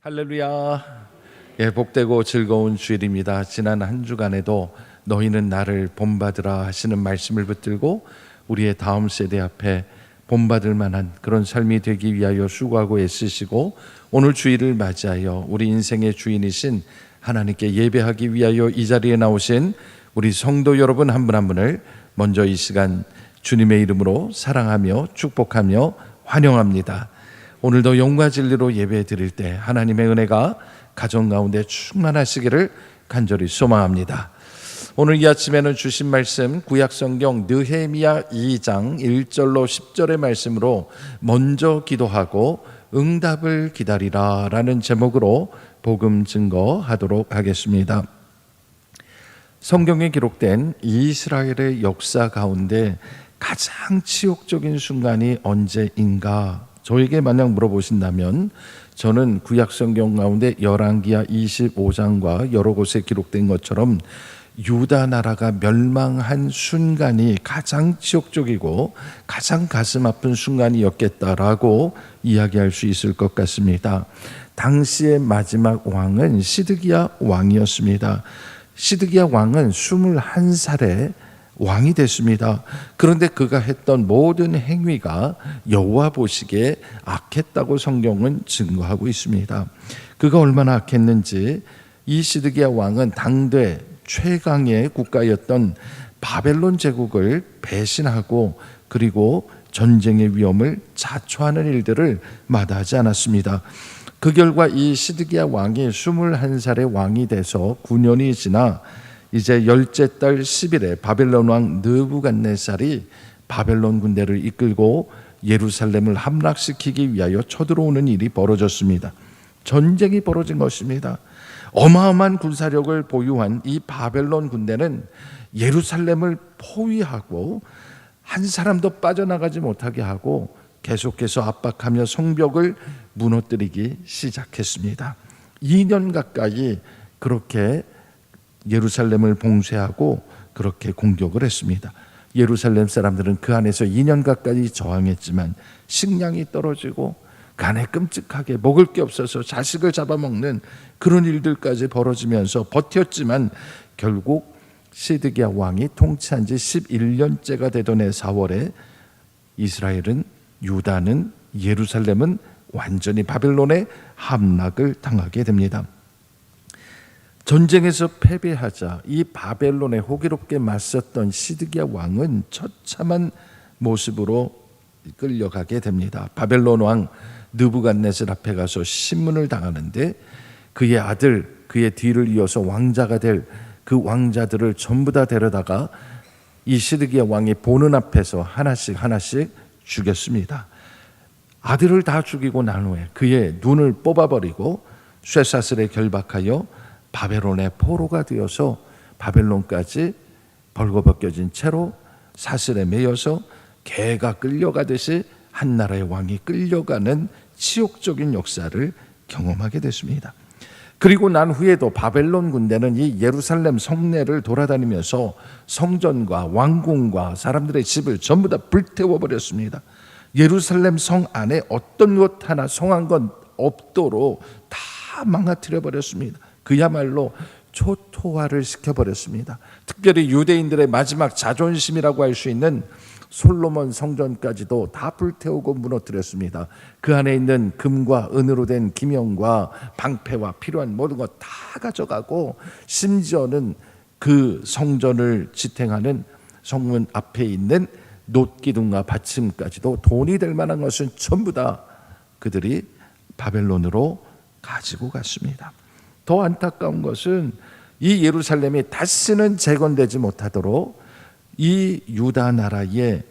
할렐루야. 예, 복되고 즐거운 주일입니다. 지난 한 주간에도 너희는 나를 본받으라 하시는 말씀을 붙들고 우리의 다음 세대 앞에 본받을 만한 그런 삶이 되기 위하여 수고하고 애쓰시고 오늘 주일을 맞이하여 우리 인생의 주인이신 하나님께 예배하기 위하여 이 자리에 나오신 우리 성도 여러분 한 분 한 분을 먼저 이 시간 주님의 이름으로 사랑하며 축복하며 환영합니다. 오늘도 영과 진리로 예배 드릴 때 하나님의 은혜가 가정 가운데 충만하시기를 간절히 소망합니다. 오늘 이 아침에는 주신 말씀 구약성경 느헤미야 2장 1절로 10절의 말씀으로 먼저 기도하고 응답을 기다리라 라는 제목으로 복음 증거하도록 하겠습니다. 성경에 기록된 이스라엘의 역사 가운데 가장 치욕적인 순간이 언제인가? 저에게 만약 물어보신다면 저는 구약성경 가운데 열왕기하 25장과 여러 곳에 기록된 것처럼 유다 나라가 멸망한 순간이 가장 치욕적이고 가장 가슴 아픈 순간이었겠다라고 이야기할 수 있을 것 같습니다. 당시의 마지막 왕은 시드기야 왕이었습니다. 시드기야 왕은 21살에 왕이 됐습니다. 그런데 그가 했던 모든 행위가 여호와 보시기에 악했다고 성경은 증거하고 있습니다. 그가 얼마나 악했는지 이 시드기야 왕은 당대 최강의 국가였던 바벨론 제국을 배신하고 그리고 전쟁의 위험을 자초하는 일들을 마다하지 않았습니다. 그 결과 이 시드기야 왕이 21살의 왕이 돼서 9년이 지나 이제 열째 달 10일에 바벨론 왕 느부갓네살이 바벨론 군대를 이끌고 예루살렘을 함락시키기 위하여 쳐들어오는 일이 벌어졌습니다. 전쟁이 벌어진 것입니다. 어마어마한 군사력을 보유한 이 바벨론 군대는 예루살렘을 포위하고 한 사람도 빠져나가지 못하게 하고 계속해서 압박하며 성벽을 무너뜨리기 시작했습니다. 2년 가까이 그렇게 예루살렘을 봉쇄하고 그렇게 공격을 했습니다. 예루살렘 사람들은 그 안에서 2년 가까이 저항했지만 식량이 떨어지고 그 안에 끔찍하게 먹을 게 없어서 자식을 잡아먹는 그런 일들까지 벌어지면서 버텼지만 결국 시드기야 왕이 통치한 지 11년째가 되던 해 4월에 이스라엘은 유다는 예루살렘은 완전히 바벨론의 함락을 당하게 됩니다. 전쟁에서 패배하자 이 바벨론에 호기롭게 맞섰던 시드기야 왕은 처참한 모습으로 끌려가게 됩니다. 바벨론 왕 느부갓네살 앞에 가서 신문을 당하는데 그의 아들, 그의 뒤를 이어서 왕자가 될 그 왕자들을 전부 다 데려다가 이 시드기야 왕이 보는 앞에서 하나씩 죽였습니다. 아들을 다 죽이고 난 후에 그의 눈을 뽑아버리고 쇠사슬에 결박하여 바벨론의 포로가 되어서 바벨론까지 벌거벗겨진 채로 사슬에 매여서 개가 끌려가듯이 한 나라의 왕이 끌려가는 치욕적인 역사를 경험하게 됐습니다. 그리고 난 후에도 바벨론 군대는 이 예루살렘 성내를 돌아다니면서 성전과 왕궁과 사람들의 집을 전부 다 불태워버렸습니다. 예루살렘 성 안에 어떤 것 하나 성한 건 없도록 다 망가뜨려버렸습니다. 그야말로 초토화를 시켜버렸습니다. 특별히 유대인들의 마지막 자존심이라고 할 수 있는 솔로몬 성전까지도 다 불태우고 무너뜨렸습니다. 그 안에 있는 금과 은으로 된 기명과 방패와 필요한 모든 것 다 가져가고 심지어는 그 성전을 지탱하는 성문 앞에 있는 놋기둥과 받침까지도 돈이 될 만한 것은 전부 다 그들이 바벨론으로 가지고 갔습니다. 더 안타까운 것은 이 예루살렘이 다시는 재건되지 못하도록 이 유다 나라의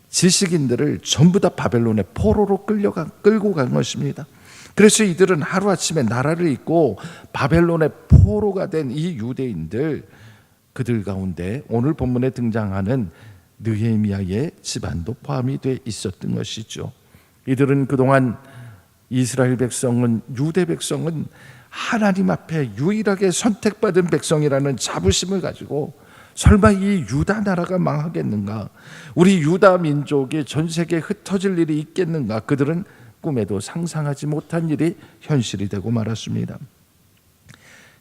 지식인들을 전부 다 바벨론의 포로로 끌고 간 것입니다. 그래서 이들은 하루아침에 나라를 잃고 바벨론의 포로가 된 이 유대인들, 그들 가운데 오늘 본문에 등장하는 느헤미야의 집안도 포함이 돼 있었던 것이죠. 이들은 그동안 이스라엘 백성은, 유대 백성은 하나님 앞에 유일하게 선택받은 백성이라는 자부심을 가지고 설마 이 유다 나라가 망하겠는가? 우리 유다 민족이 전 세계에 흩어질 일이 있겠는가? 그들은 꿈에도 상상하지 못한 일이 현실이 되고 말았습니다.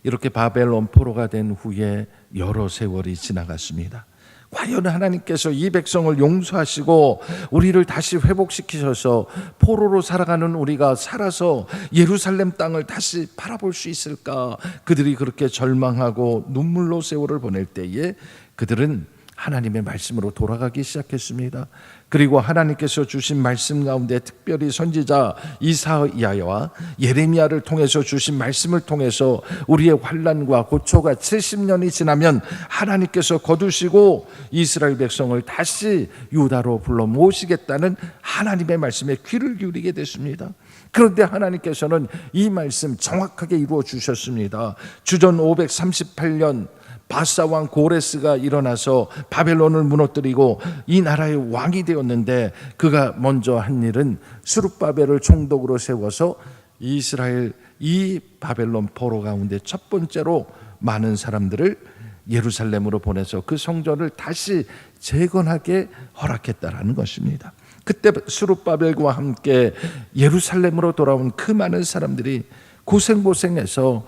이렇게 바벨론 포로가 된 후에 여러 세월이 지나갔습니다. 과연 하나님께서 이 백성을 용서하시고 우리를 다시 회복시키셔서 포로로 살아가는 우리가 살아서 예루살렘 땅을 다시 바라볼 수 있을까? 그들이 그렇게 절망하고 눈물로 세월을 보낼 때에 그들은 하나님의 말씀으로 돌아가기 시작했습니다. 그리고 하나님께서 주신 말씀 가운데 특별히 선지자 이사야와 예레미야를 통해서 주신 말씀을 통해서 우리의 환난과 고초가 70년이 지나면 하나님께서 거두시고 이스라엘 백성을 다시 유다로 불러 모시겠다는 하나님의 말씀에 귀를 기울이게 됐습니다. 그런데 하나님께서는 이 말씀 정확하게 이루어 주셨습니다. 주전 538년 바사왕 고레스가 일어나서 바벨론을 무너뜨리고 이 나라의 왕이 되었는데 그가 먼저 한 일은 스룹바벨을 총독으로 세워서 이스라엘 이 바벨론 포로 가운데 첫 번째로 많은 사람들을 예루살렘으로 보내서 그 성전을 다시 재건하게 허락했다라는 것입니다. 그때 스룹바벨과 함께 예루살렘으로 돌아온 그 많은 사람들이 고생해서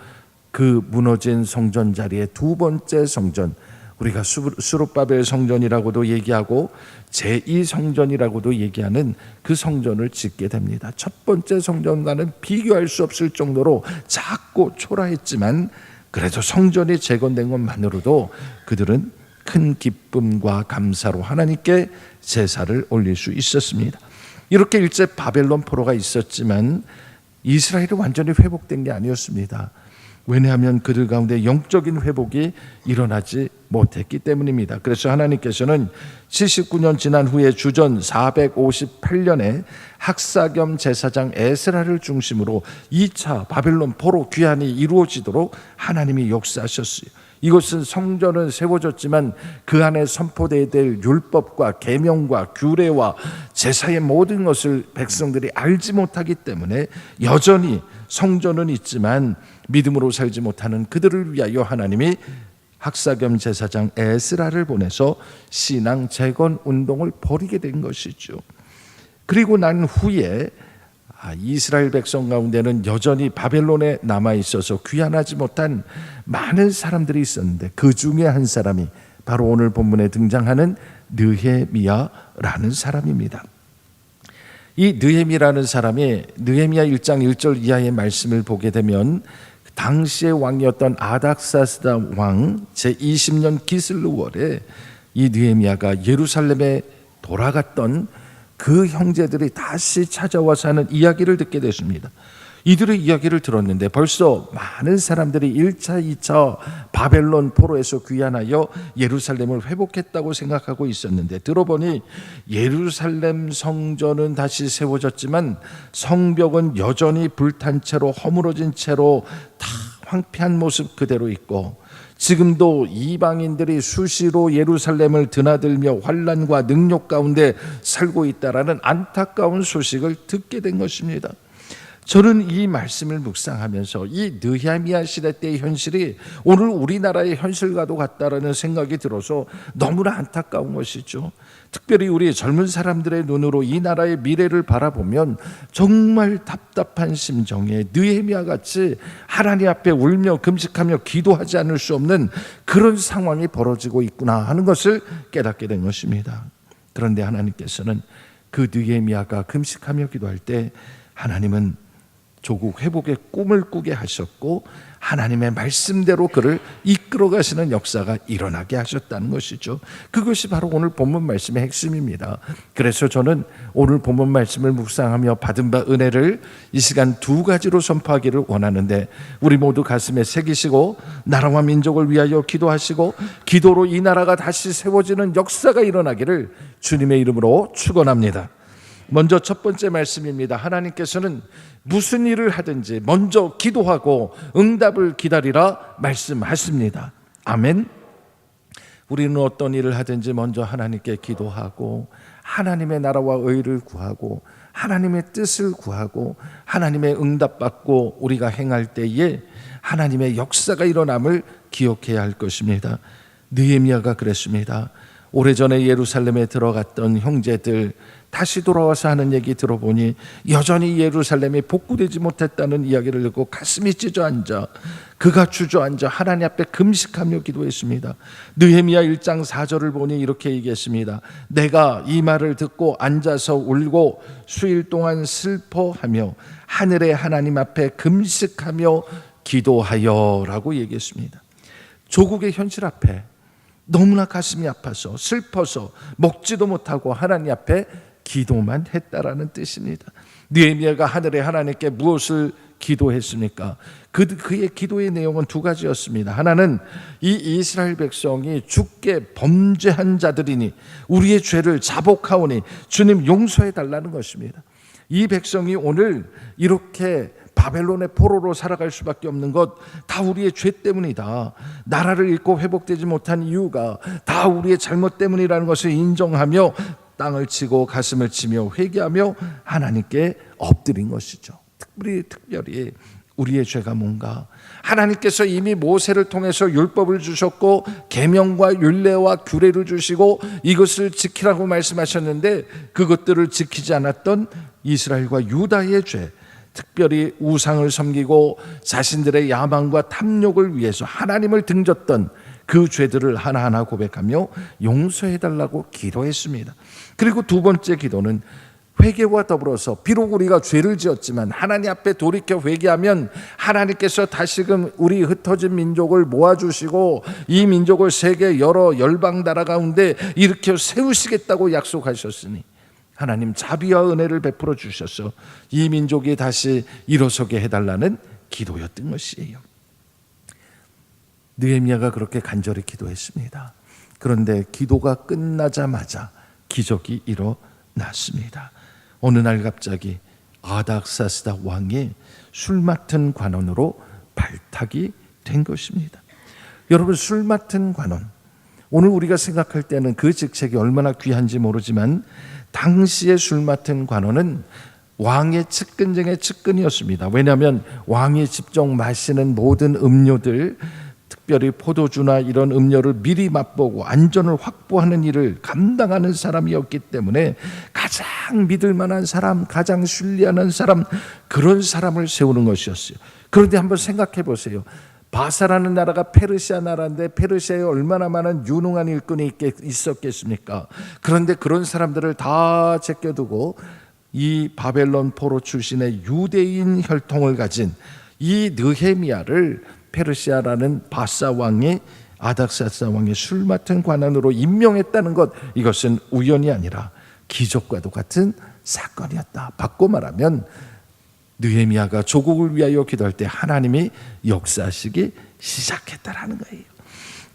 그 무너진 성전 자리에 두 번째 성전, 우리가 스룹바벨 성전이라고도 얘기하고 제2성전이라고도 얘기하는 그 성전을 짓게 됩니다. 첫 번째 성전과는 비교할 수 없을 정도로 작고 초라했지만 그래도 성전이 재건된 것만으로도 그들은 큰 기쁨과 감사로 하나님께 제사를 올릴 수 있었습니다. 이렇게 일제 바벨론 포로가 있었지만 이스라엘이 완전히 회복된 게 아니었습니다. 왜냐하면 그들 가운데 영적인 회복이 일어나지 못했기 때문입니다. 그래서 하나님께서는 79년 지난 후에 주전 458년에 학사겸 제사장 에스라를 중심으로 2차 바벨론 포로 귀환이 이루어지도록 하나님이 역사하셨어요. 이것은 성전은 세워졌지만 그 안에 선포되어야 될 율법과 계명과 규례와 제사의 모든 것을 백성들이 알지 못하기 때문에 여전히 성전은 있지만 믿음으로 살지 못하는 그들을 위하여 하나님이 학사겸 제사장 에스라를 보내서 신앙 재건 운동을 벌이게 된 것이죠. 그리고 난 후에 이스라엘 백성 가운데는 여전히 바벨론에 남아 있어서 귀환하지 못한 많은 사람들이 있었는데 그 중에 한 사람이 바로 오늘 본문에 등장하는 느헤미야라는 사람입니다. 이 느헤미야라는 사람이 느헤미야 1장 1절 이하의 말씀을 보게 되면 당시의 왕이었던 아닥사스다 왕 제20년 기슬루월에 이 느헤미야가 예루살렘에 돌아갔던 그 형제들이 다시 찾아와서 하는 이야기를 듣게 됐습니다. 이들의 이야기를 들었는데 벌써 많은 사람들이 1차, 2차 바벨론 포로에서 귀환하여 예루살렘을 회복했다고 생각하고 있었는데 들어보니 예루살렘 성전은 다시 세워졌지만 성벽은 여전히 불탄 채로 허물어진 채로 다 황폐한 모습 그대로 있고 지금도 이방인들이 수시로 예루살렘을 드나들며 환난과 능욕 가운데 살고 있다라는 안타까운 소식을 듣게 된 것입니다. 저는 이 말씀을 묵상하면서 이 느헤미야 시대 때의 현실이 오늘 우리나라의 현실과도 같다라는 생각이 들어서 너무나 안타까운 것이죠. 특별히 우리 젊은 사람들의 눈으로 이 나라의 미래를 바라보면 정말 답답한 심정에 느헤미야 같이 하나님 앞에 울며 금식하며 기도하지 않을 수 없는 그런 상황이 벌어지고 있구나 하는 것을 깨닫게 된 것입니다. 그런데 하나님께서는 그 느헤미야가 금식하며 기도할 때 하나님은 조국 회복의 꿈을 꾸게 하셨고 하나님의 말씀대로 그를 이끌어 가시는 역사가 일어나게 하셨다는 것이죠. 그것이 바로 오늘 본문 말씀의 핵심입니다. 그래서 저는 오늘 본문 말씀을 묵상하며 받은 바 은혜를 이 시간 두 가지로 선포하기를 원하는데 우리 모두 가슴에 새기시고 나라와 민족을 위하여 기도하시고 기도로 이 나라가 다시 세워지는 역사가 일어나기를 주님의 이름으로 축원합니다. 먼저 첫 번째 말씀입니다. 하나님께서는 무슨 일을 하든지 먼저 기도하고 응답을 기다리라 말씀하십니다. 아멘. 우리는 어떤 일을 하든지 먼저 하나님께 기도하고 하나님의 나라와 의를 구하고 하나님의 뜻을 구하고 하나님의 응답받고 우리가 행할 때에 하나님의 역사가 일어남을 기억해야 할 것입니다. 느헤미야가 그랬습니다. 오래전에 예루살렘에 들어갔던 형제들 다시 돌아와서 하는 얘기 들어보니 여전히 예루살렘이 복구되지 못했다는 이야기를 듣고 가슴이 찢어앉아 그가 주저앉아 하나님 앞에 금식하며 기도했습니다. 느헤미야 1장 4절을 보니 이렇게 얘기했습니다. 내가 이 말을 듣고 앉아서 울고 수일 동안 슬퍼하며 하늘의 하나님 앞에 금식하며 기도하여 라고 얘기했습니다. 조국의 현실 앞에 너무나 가슴이 아파서 슬퍼서 먹지도 못하고 하나님 앞에 기도만 했다라는 뜻입니다. 느헤미야가 하늘의 하나님께 무엇을 기도했습니까? 그의 기도의 내용은 두 가지였습니다. 하나는 이 이스라엘 백성이 주께 범죄한 자들이니 우리의 죄를 자복하오니 주님 용서해 달라는 것입니다. 이 백성이 오늘 이렇게 바벨론의 포로로 살아갈 수밖에 없는 것 다 우리의 죄 때문이다. 나라를 잃고 회복되지 못한 이유가 다 우리의 잘못 때문이라는 것을 인정하며 땅을 치고 가슴을 치며 회개하며 하나님께 엎드린 것이죠. 특별히 우리의 죄가 뭔가? 하나님께서 이미 모세를 통해서 율법을 주셨고 계명과 율례와 규례를 주시고 이것을 지키라고 말씀하셨는데 그것들을 지키지 않았던 이스라엘과 유다의 죄, 특별히 우상을 섬기고 자신들의 야망과 탐욕을 위해서 하나님을 등졌던 그 죄들을 하나하나 고백하며 용서해달라고 기도했습니다. 그리고 두 번째 기도는 회개와 더불어서 비록 우리가 죄를 지었지만 하나님 앞에 돌이켜 회개하면 하나님께서 다시금 우리 흩어진 민족을 모아주시고 이 민족을 세계 여러 열방 나라 가운데 일으켜 세우시겠다고 약속하셨으니 하나님 자비와 은혜를 베풀어 주셔서 이 민족이 다시 일어서게 해달라는 기도였던 것이에요. 느헤미야가 그렇게 간절히 기도했습니다. 그런데 기도가 끝나자마자 기적이 일어났습니다. 어느 날 갑자기 아닥사스다 왕이 술 맡은 관원으로 발탁이 된 것입니다. 여러분, 술 맡은 관원, 오늘 우리가 생각할 때는 그 직책이 얼마나 귀한지 모르지만 당시의 술 맡은 관원은 왕의 측근 중에 측근이었습니다. 왜냐하면 왕이 직접 마시는 모든 음료들, 특별히 포도주나 이런 음료를 미리 맛보고 안전을 확보하는 일을 감당하는 사람이었기 때문에 가장 믿을 만한 사람, 가장 신뢰하는 사람, 그런 사람을 세우는 것이었어요. 그런데 한번 생각해 보세요. 바사라는 나라가 페르시아 나라인데 페르시아에 얼마나 많은 유능한 일꾼이 있었겠습니까? 그런데 그런 사람들을 다 제껴두고 이 바벨론 포로 출신의 유대인 혈통을 가진 이 느헤미야를 페르시아라는 바사 왕의 아닥사스다 왕의 술 맡은 관원으로 임명했다는 것, 이것은 우연이 아니라 기적과도 같은 사건이었다. 바꿔 말하면 느헤미야가 조국을 위하여 기도할 때 하나님이 역사하시기 시작했다라는 거예요.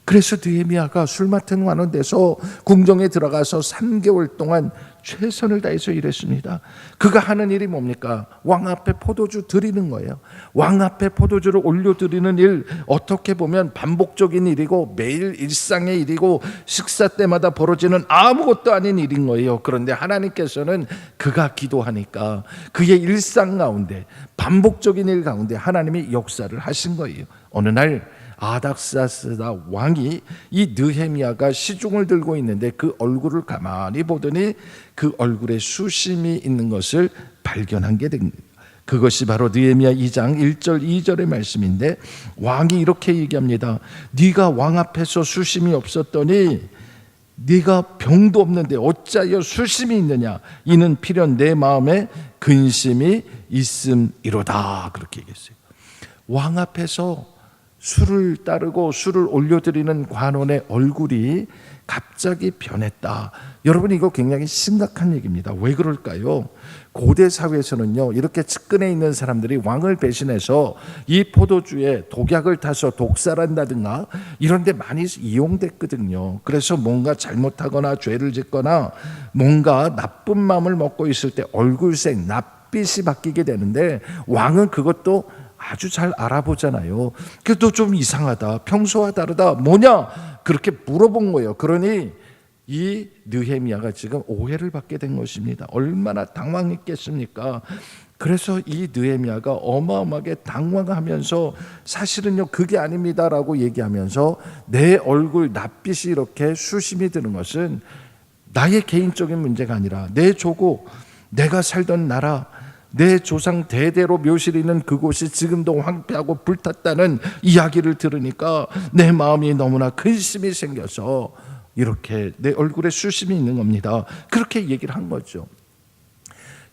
그래서 느헤미야가 술 맡은 관원 돼서 궁정에 들어가서 3개월 동안 최선을 다해서 일했습니다. 그가 하는 일이 뭡니까? 왕 앞에 포도주 드리는 거예요. 왕 앞에 포도주를 올려드리는 일, 어떻게 보면 반복적인 일이고 매일 일상의 일이고 식사 때마다 벌어지는 아무것도 아닌 일인 거예요. 그런데 하나님께서는 그가 기도하니까 그의 일상 가운데 반복적인 일 가운데 하나님이 역사를 하신 거예요. 어느 날 아닥사스다 왕이 이 느헤미야가 시중을 들고 있는데 그 얼굴을 가만히 보더니 그 얼굴에 수심이 있는 것을 발견한 게 됩니다. 그것이 바로 느헤미야 2장 1절 2절의 말씀인데 왕이 이렇게 얘기합니다. 네가 왕 앞에서 수심이 없었더니 네가 병도 없는데 어찌하여 수심이 있느냐? 이는 필연 내 마음에 근심이 있음이로다. 그렇게 얘기했어요. 왕 앞에서 술을 따르고 술을 올려드리는 관원의 얼굴이 갑자기 변했다. 여러분, 이거 굉장히 심각한 얘기입니다. 왜 그럴까요? 고대 사회에서는요, 이렇게 측근에 있는 사람들이 왕을 배신해서 이 포도주에 독약을 타서 독살한다든가 이런 데 많이 이용됐거든요. 그래서 뭔가 잘못하거나 죄를 짓거나 뭔가 나쁜 마음을 먹고 있을 때 얼굴색, 낯빛이 바뀌게 되는데 왕은 그것도 아주 잘 알아보잖아요. 그래도 좀 이상하다, 평소와 다르다, 뭐냐? 그렇게 물어본 거예요. 그러니 이 느헤미야가 지금 오해를 받게 된 것입니다. 얼마나 당황했겠습니까? 그래서 이 느헤미야가 어마어마하게 당황하면서 사실은요 그게 아닙니다라고 얘기하면서 내 얼굴 낯빛이 이렇게 수심이 드는 것은 나의 개인적인 문제가 아니라 내 조국, 내가 살던 나라, 내 조상 대대로 묘실이 있는 그곳이 지금도 황폐하고 불탔다는 이야기를 들으니까 내 마음이 너무나 근심이 생겨서 이렇게 내 얼굴에 수심이 있는 겁니다. 그렇게 얘기를 한 거죠.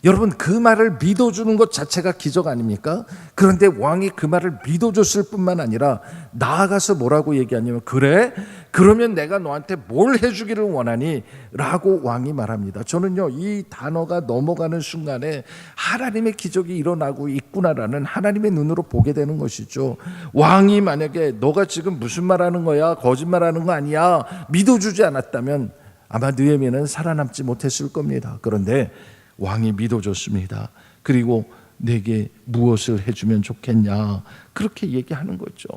여러분, 그 말을 믿어주는 것 자체가 기적 아닙니까? 그런데 왕이 그 말을 믿어줬을 뿐만 아니라 나아가서 뭐라고 얘기하냐면, 그래? 그러면 내가 너한테 뭘 해주기를 원하니? 라고 왕이 말합니다. 저는요 이 단어가 넘어가는 순간에 하나님의 기적이 일어나고 있구나라는 하나님의 눈으로 보게 되는 것이죠. 왕이 만약에 너가 지금 무슨 말하는 거야? 거짓말하는 거 아니야? 믿어주지 않았다면 아마 느헤미야는 살아남지 못했을 겁니다. 그런데 왕이 믿어줬습니다. 그리고 내게 무엇을 해주면 좋겠냐, 그렇게 얘기하는 거죠.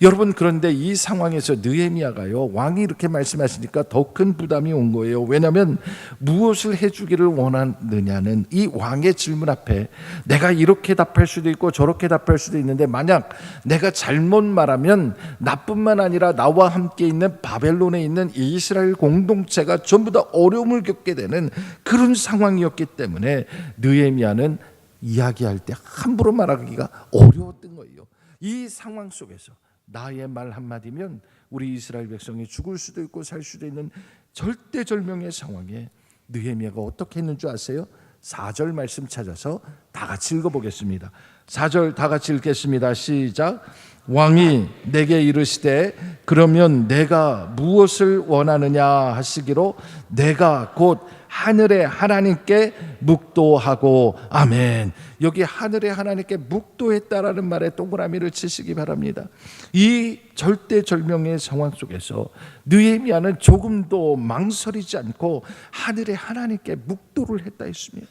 여러분, 그런데 이 상황에서 느헤미야가요 왕이 이렇게 말씀하시니까 더 큰 부담이 온 거예요. 왜냐하면 무엇을 해주기를 원하느냐는 이 왕의 질문 앞에 내가 이렇게 답할 수도 있고 저렇게 답할 수도 있는데, 만약 내가 잘못 말하면 나뿐만 아니라 나와 함께 있는 바벨론에 있는 이스라엘 공동체가 전부 다 어려움을 겪게 되는 그런 상황이었기 때문에 느헤미야는 이야기할 때 함부로 말하기가 어려웠던 거예요. 이 상황 속에서 나의 말 한마디면 우리 이스라엘 백성이 죽을 수도 있고 살 수도 있는 절대절명의 상황에 느헤미야가 어떻게 했는 줄 아세요? 4절 말씀 찾아서 다 같이 읽어보겠습니다. 4절 다 같이 읽겠습니다. 시작. 왕이 내게 이르시되 그러면 내가 무엇을 원하느냐 하시기로 내가 곧 하늘의 하나님께 묵도하고. 아멘. 여기 하늘의 하나님께 묵도했다라는 말에 동그라미를 치시기 바랍니다. 이 절대절명의 상황 속에서 느헤미야는 조금도 망설이지 않고 하늘의 하나님께 묵도를 했다 했습니다.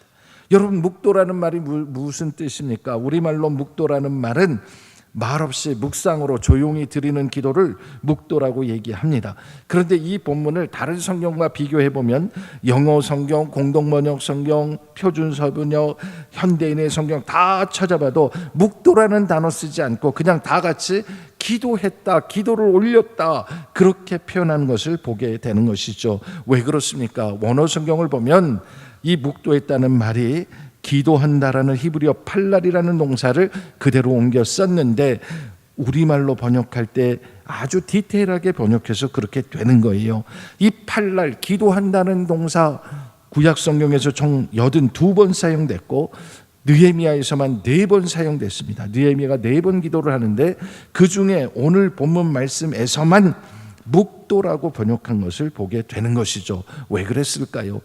여러분, 묵도라는 말이 무슨 뜻입니까? 우리말로 묵도라는 말은 말없이 묵상으로 조용히 드리는 기도를 묵도라고 얘기합니다. 그런데 이 본문을 다른 성경과 비교해 보면 영어 성경, 공동번역 성경, 표준서문역, 현대인의 성경 다 찾아봐도 묵도라는 단어 쓰지 않고 그냥 다 같이 기도했다, 기도를 올렸다, 그렇게 표현하는 것을 보게 되는 것이죠. 왜 그렇습니까? 원어 성경을 보면 이 묵도했다는 말이 기도한다라는 히브리어 팔랄이라는 동사를 그대로 옮겨 썼는데 우리말로 번역할 때 아주 디테일하게 번역해서 그렇게 되는 거예요. 이 팔랄, 기도한다는 동사 구약 성경에서 총 82번 사용됐고 느헤미야에서만 4번 사용됐습니다. 느헤미야가 4번 기도를 하는데 그 중에 오늘 본문 말씀에서만 묵도라고 번역한 것을 보게 되는 것이죠. 왜 그랬을까요?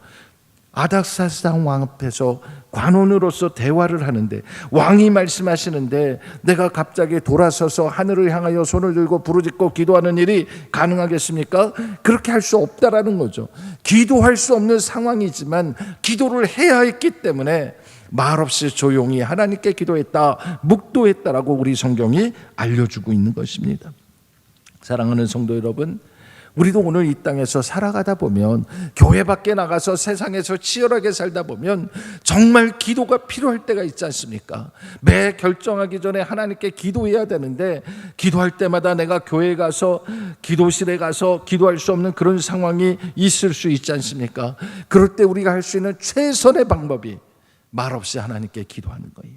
아닥사스당 왕 앞에서 관원으로서 대화를 하는데 왕이 말씀하시는데 내가 갑자기 돌아서서 하늘을 향하여 손을 들고 부르짖고 기도하는 일이 가능하겠습니까? 그렇게 할 수 없다라는 거죠. 기도할 수 없는 상황이지만 기도를 해야 했기 때문에 말없이 조용히 하나님께 기도했다, 묵도했다라고 우리 성경이 알려주고 있는 것입니다. 사랑하는 성도 여러분, 우리도 오늘 이 땅에서 살아가다 보면, 교회 밖에 나가서 세상에서 치열하게 살다 보면 정말 기도가 필요할 때가 있지 않습니까? 매 결정하기 전에 하나님께 기도해야 되는데 기도할 때마다 내가 교회에 가서 기도실에 가서 기도할 수 없는 그런 상황이 있을 수 있지 않습니까? 그럴 때 우리가 할 수 있는 최선의 방법이 말없이 하나님께 기도하는 거예요.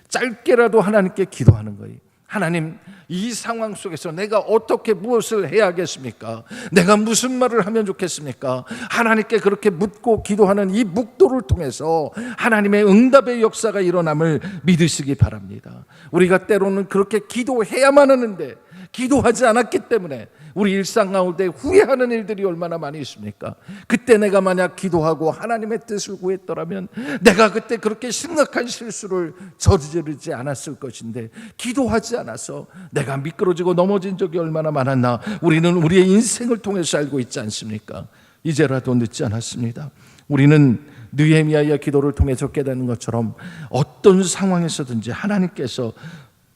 짧게라도 하나님께 기도하는 거예요. 하나님, 이 상황 속에서 내가 어떻게 무엇을 해야겠습니까? 내가 무슨 말을 하면 좋겠습니까? 하나님께 그렇게 묻고 기도하는 이 묵도를 통해서 하나님의 응답의 역사가 일어남을 믿으시기 바랍니다. 우리가 때로는 그렇게 기도해야만 하는데 기도하지 않았기 때문에 우리 일상 가운데 후회하는 일들이 얼마나 많이 있습니까? 그때 내가 만약 기도하고 하나님의 뜻을 구했더라면 내가 그때 그렇게 심각한 실수를 저지르지 않았을 것인데 기도하지 않아서 내가 미끄러지고 넘어진 적이 얼마나 많았나 우리는 우리의 인생을 통해서 알고 있지 않습니까? 이제라도 늦지 않았습니다. 우리는 느헤미야의 기도를 통해서 깨닫는 것처럼 어떤 상황에서든지 하나님께서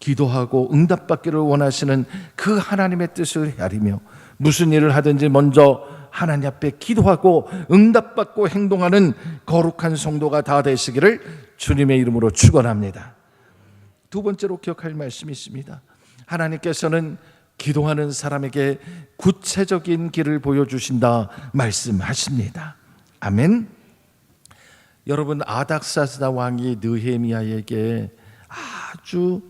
기도하고 응답받기를 원하시는 그 하나님의 뜻을 헤아리며 무슨 일을 하든지 먼저 하나님 앞에 기도하고 응답받고 행동하는 거룩한 성도가 다 되시기를 주님의 이름으로 축원합니다. 두 번째로 기억할 말씀이 있습니다. 하나님께서는 기도하는 사람에게 구체적인 길을 보여주신다 말씀하십니다. 아멘. 여러분, 아닥사스다 왕이 느헤미야에게 아주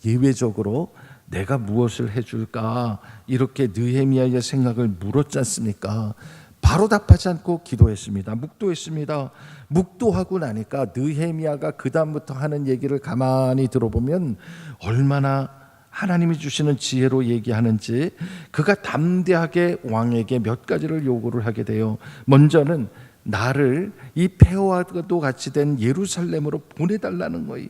예외적으로 내가 무엇을 해줄까 이렇게 느헤미야의 생각을 물었지 않습니까? 바로 답하지 않고 기도했습니다. 묵도했습니다. 묵도하고 나니까 느헤미야가 그 다음부터 하는 얘기를 가만히 들어보면 얼마나 하나님이 주시는 지혜로 얘기하는지, 그가 담대하게 왕에게 몇 가지를 요구를 하게 돼요. 먼저는 나를 이 폐허와도 같이 된 예루살렘으로 보내달라는 거예요.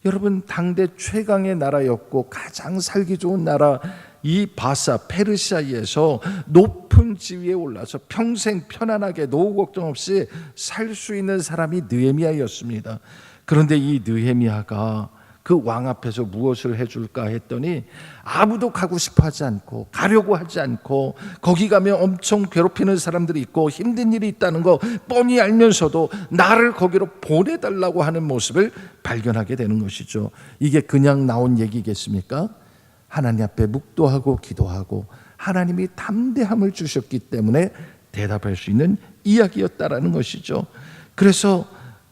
여러분, 당대 최강의 나라였고 가장 살기 좋은 나라 이 바사 페르시아에서 높은 지위에 올라서 평생 편안하게 노후 걱정 없이 살 수 있는 사람이 느헤미야였습니다. 그런데 이 느헤미야가 그 왕 앞에서 무엇을 해줄까 했더니 아무도 가고 싶어 하지 않고 가려고 하지 않고, 거기 가면 엄청 괴롭히는 사람들이 있고 힘든 일이 있다는 거 뻔히 알면서도 나를 거기로 보내달라고 하는 모습을 발견하게 되는 것이죠. 이게 그냥 나온 얘기겠습니까? 하나님 앞에 묵도하고 기도하고 하나님이 담대함을 주셨기 때문에 대답할 수 있는 이야기였다라는 것이죠. 그래서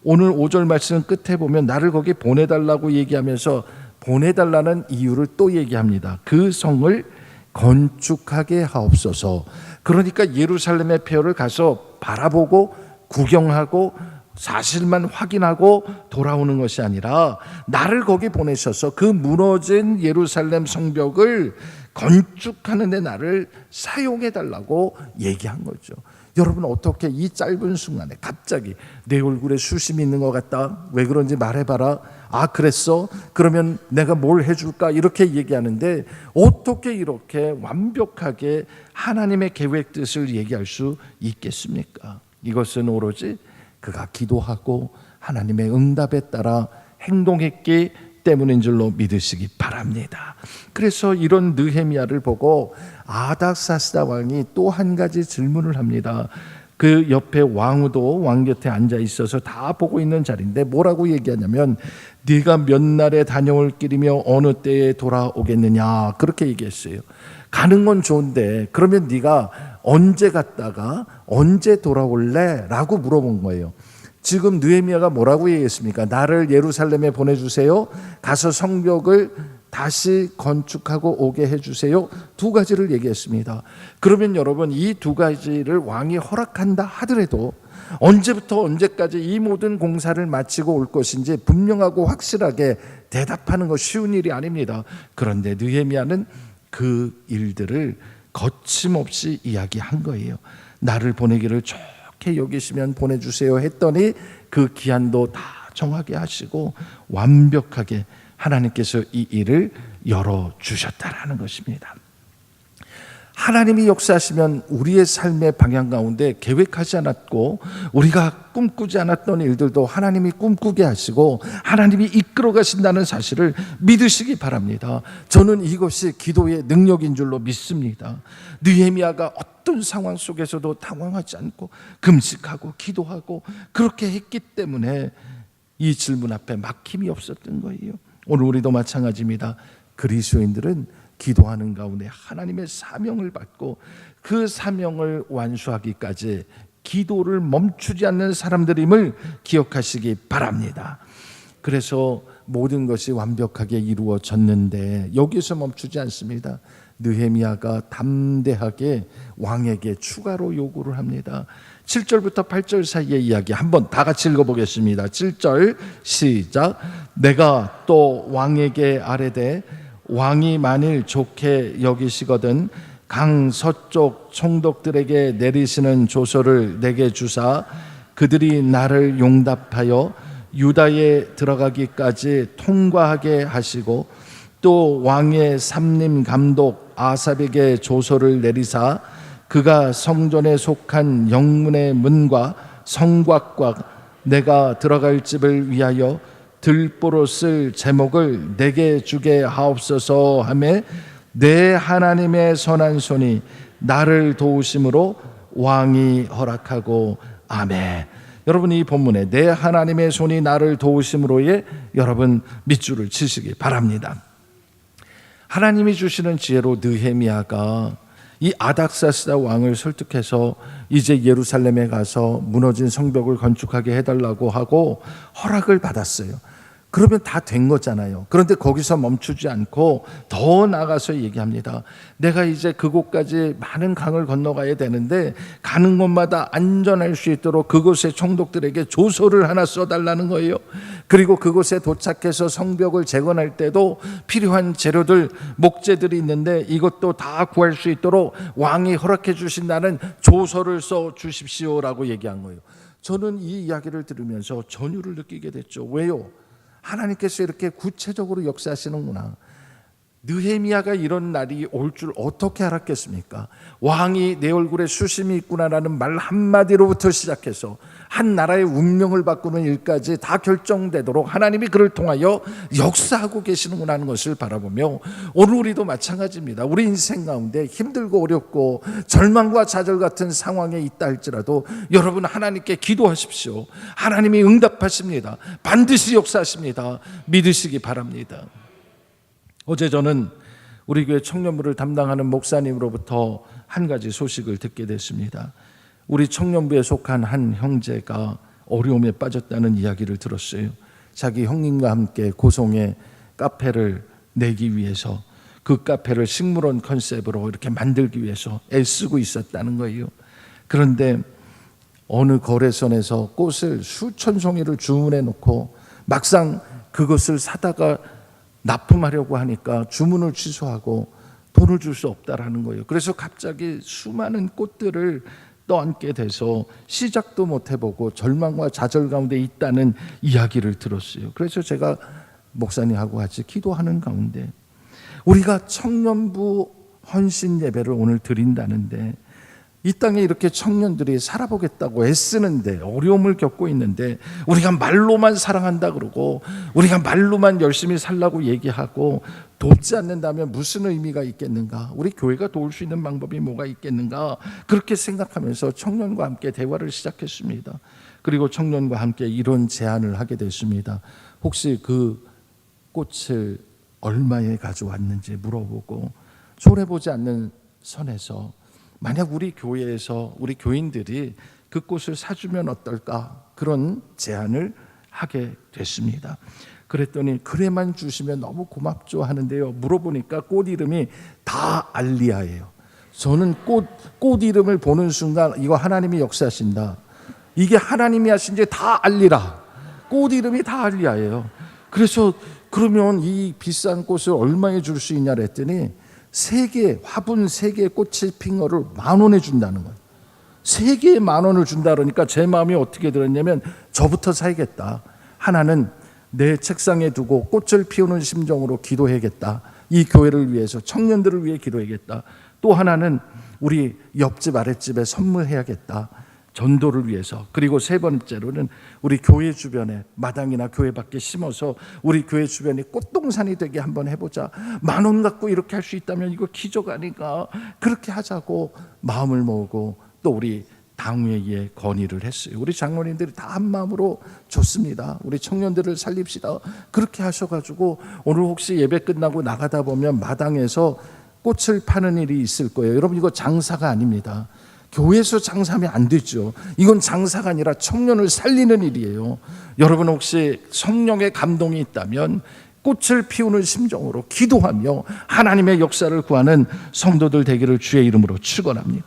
오늘 5절 말씀 끝에 보면 나를 거기 보내달라고 얘기하면서 보내달라는 이유를 또 얘기합니다. 그 성을 건축하게 하옵소서. 그러니까 예루살렘의 폐허를 가서 바라보고 구경하고 사실만 확인하고 돌아오는 것이 아니라 나를 거기 보내셔서 그 무너진 예루살렘 성벽을 건축하는 데 나를 사용해 달라고 얘기한 거죠. 여러분, 어떻게 이 짧은 순간에 갑자기 내 얼굴에 수심이 있는 것 같다, 왜 그런지 말해봐라, 아 그랬어? 그러면 내가 뭘 해줄까? 이렇게 얘기하는데 어떻게 이렇게 완벽하게 하나님의 계획 뜻을 얘기할 수 있겠습니까? 이것은 오로지 그가 기도하고 하나님의 응답에 따라 행동했기 때문인 줄로 믿으시기 바랍니다. 그래서 이런 느헤미야를 보고 아닥사스다 왕이 또 한 가지 질문을 합니다. 그 옆에 왕후도 왕 곁에 앉아 있어서 다 보고 있는 자리인데 뭐라고 얘기하냐면 네가 몇 날에 다녀올 길이며 어느 때에 돌아오겠느냐, 그렇게 얘기했어요. 가는 건 좋은데 그러면 네가 언제 갔다가 언제 돌아올래? 라고 물어본 거예요. 지금 느헤미야가 뭐라고 얘기했습니까? 나를 예루살렘에 보내주세요, 가서 성벽을 다시 건축하고 오게 해주세요. 두 가지를 얘기했습니다. 그러면 여러분, 이 두 가지를 왕이 허락한다 하더라도 언제부터 언제까지 이 모든 공사를 마치고 올 것인지 분명하고 확실하게 대답하는 것 쉬운 일이 아닙니다. 그런데 느헤미야는 그 일들을 거침없이 이야기한 거예요. 나를 보내기를 좋게 여기시면 보내주세요 했더니 그 기한도 다 정하게 하시고 완벽하게 하나님께서 이 일을 열어주셨다라는 것입니다. 하나님이 역사하시면 우리의 삶의 방향 가운데 계획하지 않았고 우리가 꿈꾸지 않았던 일들도 하나님이 꿈꾸게 하시고 하나님이 이끌어 가신다는 사실을 믿으시기 바랍니다. 저는 이것이 기도의 능력인 줄로 믿습니다. 느헤미야가 어떤 상황 속에서도 당황하지 않고 금식하고 기도하고 그렇게 했기 때문에 이 질문 앞에 막힘이 없었던 거예요. 오늘 우리도 마찬가지입니다. 그리스도인들은 기도하는 가운데 하나님의 사명을 받고 그 사명을 완수하기까지 기도를 멈추지 않는 사람들임을 기억하시기 바랍니다. 그래서 모든 것이 완벽하게 이루어졌는데 여기서 멈추지 않습니다. 느헤미야가 담대하게 왕에게 추가로 요구를 합니다. 7절부터 8절 사이의 이야기 한번 다 같이 읽어보겠습니다. 7절 시작. 내가 또 왕에게 아뢰되 왕이 만일 좋게 여기시거든 강 서쪽 총독들에게 내리시는 조서를 내게 주사 그들이 나를 용답하여 유다에 들어가기까지 통과하게 하시고 또 왕의 삼림 감독 아삽에게 조서를 내리사 그가 성전에 속한 영문의 문과 성곽과 내가 들어갈 집을 위하여 들보로 쓸 제목을 내게 주게 하옵소서 하매 내 하나님의 선한 손이 나를 도우심으로 왕이 허락하고 아멘. 여러분, 이 본문에 내 하나님의 손이 나를 도우심으로의 여러분 밑줄을 치시기 바랍니다. 하나님이 주시는 지혜로 느헤미야가 이 아닥사스다 왕을 설득해서 이제 예루살렘에 가서 무너진 성벽을 건축하게 해달라고 하고 허락을 받았어요. 그러면 다 된 거잖아요. 그런데 거기서 멈추지 않고 더 나가서 얘기합니다. 내가 이제 그곳까지 많은 강을 건너가야 되는데 가는 곳마다 안전할 수 있도록 그곳의 총독들에게 조서를 하나 써달라는 거예요. 그리고 그곳에 도착해서 성벽을 재건할 때도 필요한 재료들, 목재들이 있는데 이것도 다 구할 수 있도록 왕이 허락해 주신다는 조서를 써 주십시오라고 얘기한 거예요. 저는 이 이야기를 들으면서 전율을 느끼게 됐죠. 왜요? 하나님께서 이렇게 구체적으로 역사하시는구나. 느헤미야가 이런 날이 올 줄 어떻게 알았겠습니까? 왕이 내 얼굴에 수심이 있구나라는 말 한마디로부터 시작해서 한 나라의 운명을 바꾸는 일까지 다 결정되도록 하나님이 그를 통하여 역사하고 계시는구나 하는 것을 바라보며 오늘 우리도 마찬가지입니다. 우리 인생 가운데 힘들고 어렵고 절망과 좌절 같은 상황에 있다 할지라도 여러분 하나님께 기도하십시오. 하나님이 응답하십니다. 반드시 역사하십니다. 믿으시기 바랍니다. 어제 저는 우리 교회 청년부를 담당하는 목사님으로부터 한 가지 소식을 듣게 됐습니다. 우리 청년부에 속한 한 형제가 어려움에 빠졌다는 이야기를 들었어요. 자기 형님과 함께 고성에 카페를 내기 위해서 그 카페를 식물원 컨셉으로 이렇게 만들기 위해서 애쓰고 있었다는 거예요. 그런데 어느 거래선에서 꽃을 수천 송이를 주문해 놓고 막상 그것을 사다가 납품하려고 하니까 주문을 취소하고 돈을 줄 수 없다라는 거예요. 그래서 갑자기 수많은 꽃들을 떠안게 돼서 시작도 못 해보고 절망과 좌절 가운데 있다는 이야기를 들었어요. 그래서 제가 목사님하고 같이 기도하는 가운데 우리가 청년부 헌신 예배를 오늘 드린다는데 이 땅에 이렇게 청년들이 살아보겠다고 애쓰는데 어려움을 겪고 있는데 우리가 말로만 사랑한다 그러고 우리가 말로만 열심히 살라고 얘기하고 돕지 않는다면 무슨 의미가 있겠는가? 우리 교회가 도울 수 있는 방법이 뭐가 있겠는가? 그렇게 생각하면서 청년과 함께 대화를 시작했습니다. 그리고 청년과 함께 이런 제안을 하게 됐습니다. 혹시 그 꽃을 얼마에 가져왔는지 물어보고 손해보지 않는 선에서 만약 우리 교회에서 우리 교인들이 그 꽃을 사주면 어떨까? 그런 제안을 하게 됐습니다. 그랬더니 그래만 주시면 너무 고맙죠 하는데요. 물어보니까 꽃 이름이 다 알리아예요. 저는 꽃 이름을 보는 순간 이거 하나님이 역사하신다. 이게 하나님이 하신지 다 알리라. 꽃 이름이 다 알리아예요. 그래서 그러면 이 비싼 꽃을 얼마에 줄 수 있냐 그랬더니 화분 3개의 꽃이 핀 거를 10,000원에 준다는 거예요. 3개에 10,000원을 준다 그러니까 제 마음이 어떻게 들었냐면 저부터 사야겠다. 하나는 내 책상에 두고 꽃을 피우는 심정으로 기도해야겠다. 이 교회를 위해서 청년들을 위해 기도해야겠다. 또 하나는 우리 옆집 아랫집에 선물해야겠다. 전도를 위해서. 그리고 3번째로는 우리 교회 주변에 마당이나 교회 밖에 심어서 우리 교회 주변이 꽃동산이 되게 한번 해보자. 10,000원 갖고 이렇게 할 수 있다면 이거 기적 아닌가. 그렇게 하자고 마음을 모으고 또 우리 당회에 건의를 했어요. 우리 장로님들이 다 한마음으로 좋습니다. 우리 청년들을 살립시다. 그렇게 하셔가지고 오늘 혹시 예배 끝나고 나가다 보면 마당에서 꽃을 파는 일이 있을 거예요. 여러분 이거 장사가 아닙니다. 교회에서 장사하면 안 되죠. 이건 장사가 아니라 청년을 살리는 일이에요. 여러분 혹시 성령의 감동이 있다면 꽃을 피우는 심정으로 기도하며 하나님의 역사를 구하는 성도들 되기를 주의 이름으로 축원합니다.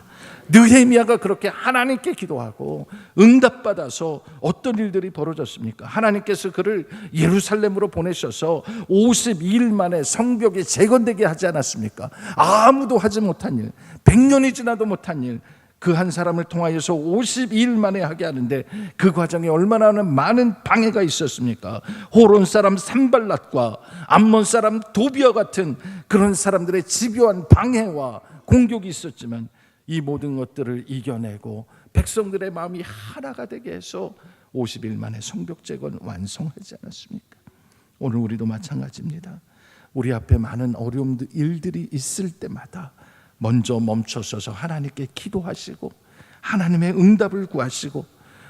느헤미야가 그렇게 하나님께 기도하고 응답받아서 어떤 일들이 벌어졌습니까? 하나님께서 그를 예루살렘으로 보내셔서 52일 만에 성벽이 재건되게 하지 않았습니까? 아무도 하지 못한 일, 100년이 지나도 못한 일, 그 한 사람을 통하여서 52일 만에 하게 하는데 그 과정에 얼마나 많은 방해가 있었습니까? 호론 사람 산발랏과 암몬 사람 도비와 같은 그런 사람들의 집요한 방해와 공격이 있었지만 이 모든 것들을 이겨내고 백성들의 마음이 하나가 되게 해서 50일 만에 성벽 재건 완성하지 않았습니까? 오늘 우리도 마찬가지입니다. 우리 앞에 많은 어려움들, 일들이 있을 때마다 먼저 멈춰서서 하나님께 기도하시고 하나님의 응답을 구하시고,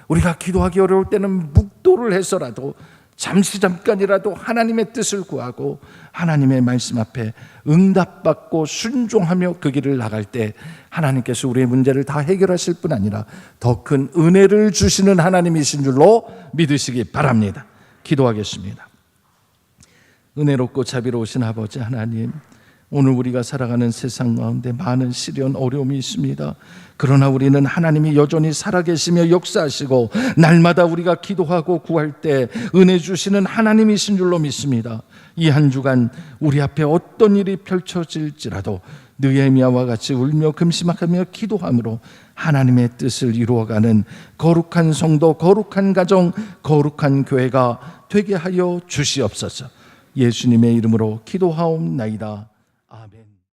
우리가 기도하기 어려울 때는 묵도를 해서라도 잠깐이라도 하나님의 뜻을 구하고 하나님의 말씀 앞에 응답받고 순종하며 그 길을 나갈 때 하나님께서 우리의 문제를 다 해결하실 뿐 아니라 더 큰 은혜를 주시는 하나님이신 줄로 믿으시기 바랍니다. 기도하겠습니다. 은혜롭고 자비로우신 아버지 하나님, 오늘 우리가 살아가는 세상 가운데 많은 시련, 어려움이 있습니다. 그러나 우리는 하나님이 여전히 살아계시며 역사하시고 날마다 우리가 기도하고 구할 때 은혜 주시는 하나님이신 줄로 믿습니다. 이 한 주간 우리 앞에 어떤 일이 펼쳐질지라도 느헤미야와 같이 울며 금심하며 기도함으로 하나님의 뜻을 이루어가는 거룩한 성도, 거룩한 가정, 거룩한 교회가 되게 하여 주시옵소서. 예수님의 이름으로 기도하옵나이다. 아멘.